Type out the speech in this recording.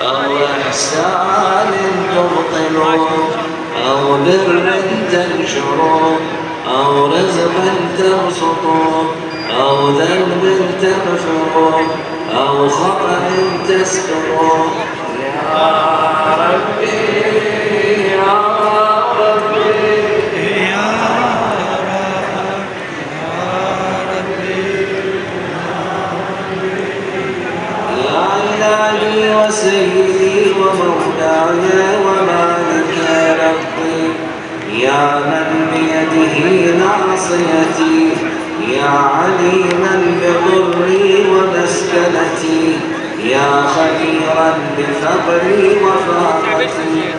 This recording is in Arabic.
أو إحسان تبطلون أو بر تنشرون أو رزق تبسطون أو ذنب تغفرون أو خطأ تسترون يا ربي يا ربي يا إلهي وسيدي ومولاي ومالك ربي يا من بيده ناصيتي يا عليما بضري ومسكنتي يا خبيرا بفقري وفاقتي